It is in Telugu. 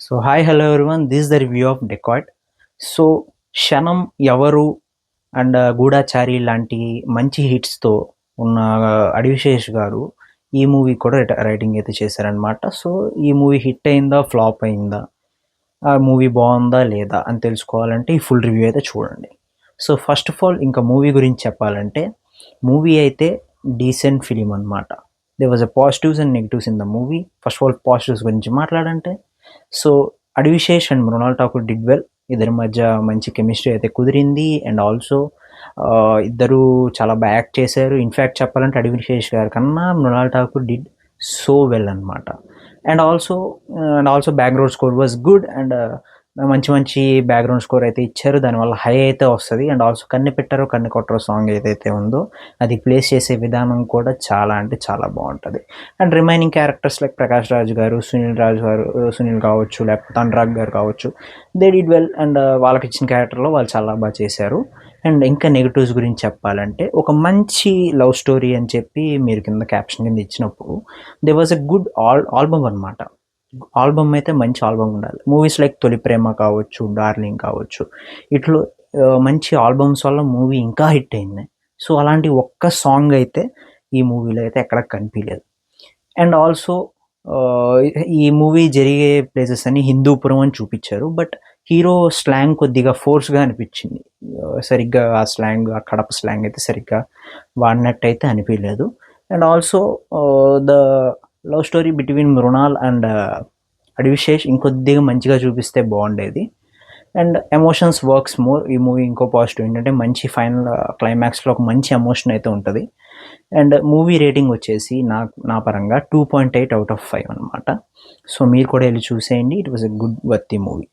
So hi hello everyone, this the review of dacoit. So క్షణం, ఎవరు అండ్ గూఢాచారి లాంటి మంచి హిట్స్తో ఉన్న అడివిశేష్ గారు ఈ మూవీ కూడా రైటింగ్ అయితే చేశారనమాట. సో ఈ మూవీ హిట్ అయిందా, ఫ్లాప్ అయిందా, ఆ మూవీ బాగుందా లేదా అని తెలుసుకోవాలంటే ఈ ఫుల్ రివ్యూ అయితే చూడండి. సో ఫస్ట్ ఆఫ్ ఆల్ ఇంకా మూవీ గురించి చెప్పాలంటే, మూవీ అయితే డీసెంట్ ఫిలిం అనమాట. They was a positives and negatives in the movie. First of all positives గురించి మాట్లాడంటే, so Adivi Sesh and Mrunal Thakur did well. ఇద్దరి మధ్య మంచి కెమిస్ట్రీ అయితే కుదిరింది. అండ్ ఆల్సో ఇద్దరు చాలా బాగా యాక్ట్ చేశారు. ఇన్ఫ్యాక్ట్ చెప్పాలంటే అడివిశేష్ గారి కన్నా Mrunal Thakur did so well అనమాట. And also background score was good. And మంచి బ్యాక్గ్రౌండ్ స్కోర్ అయితే ఇచ్చారు. దానివల్ల హై అయితే వస్తుంది. అండ్ ఆల్సో కన్ని పెట్టారో కన్ని కొట్టరో సాంగ్ ఏదైతే ఉందో అది ప్లేస్ చేసే విధానం కూడా చాలా అంటే చాలా బాగుంటుంది. And remaining characters like Prakash Raj గారు, సునీల్ కావచ్చు, లేకపోతే అనురాగ్ గారు కావచ్చు, దే డిడ్ వెల్. అండ్ వాళ్ళకి ఇచ్చిన క్యారెక్టర్లో వాళ్ళు చాలా బాగా చేశారు. అండ్ ఇంకా నెగిటివ్స్ గురించి చెప్పాలంటే, ఒక మంచి లవ్ స్టోరీ అని చెప్పి మీరు కింద క్యాప్షన్ కింద ఇచ్చినప్పుడు, they was a good album అనమాట. ఆల్బమ్ అయితే మంచి ఆల్బమ్ ఉండాలి. మూవీస్ లైక్ తొలి ప్రేమ కావచ్చు, డార్లింగ్ కావచ్చు, ఇట్లో మంచి ఆల్బమ్స్ వల్ల మూవీ ఇంకా హిట్ అయింది. సో అలాంటి ఒక్క సాంగ్ అయితే ఈ మూవీలో అయితే ఎక్కడ కనిపించలేదు. అండ్ ఆల్సో ఈ మూవీ జరిగే ప్లేసెస్ అన్ని హిందూపురం అని చూపించారు. బట్ హీరో స్లాంగ్ కొద్దిగా ఫోర్స్గా అనిపించింది. సరిగ్గా ఆ స్లాంగ్, ఆ కడప స్లాంగ్ అయితే సరిగ్గా వాడినట్టయితే అనిపించలేదు. And also the love story between Mrunal and Adivi Sesh ఇంకొద్దిగా మంచిగా చూపిస్తే బాగుండేది. And emotions works more. ఈ మూవీ ఇంకో పాజిటివ్ ఏంటంటే, మంచి ఫైనల్ క్లైమాక్స్లో ఒక మంచి ఎమోషన్ అయితే ఉంటుంది. అండ్ మూవీ రేటింగ్ వచ్చేసి నా పరంగా 2.8/5 అనమాట. సో మీరు కూడా వెళ్ళి చూసేయండి. It was a good worthy movie.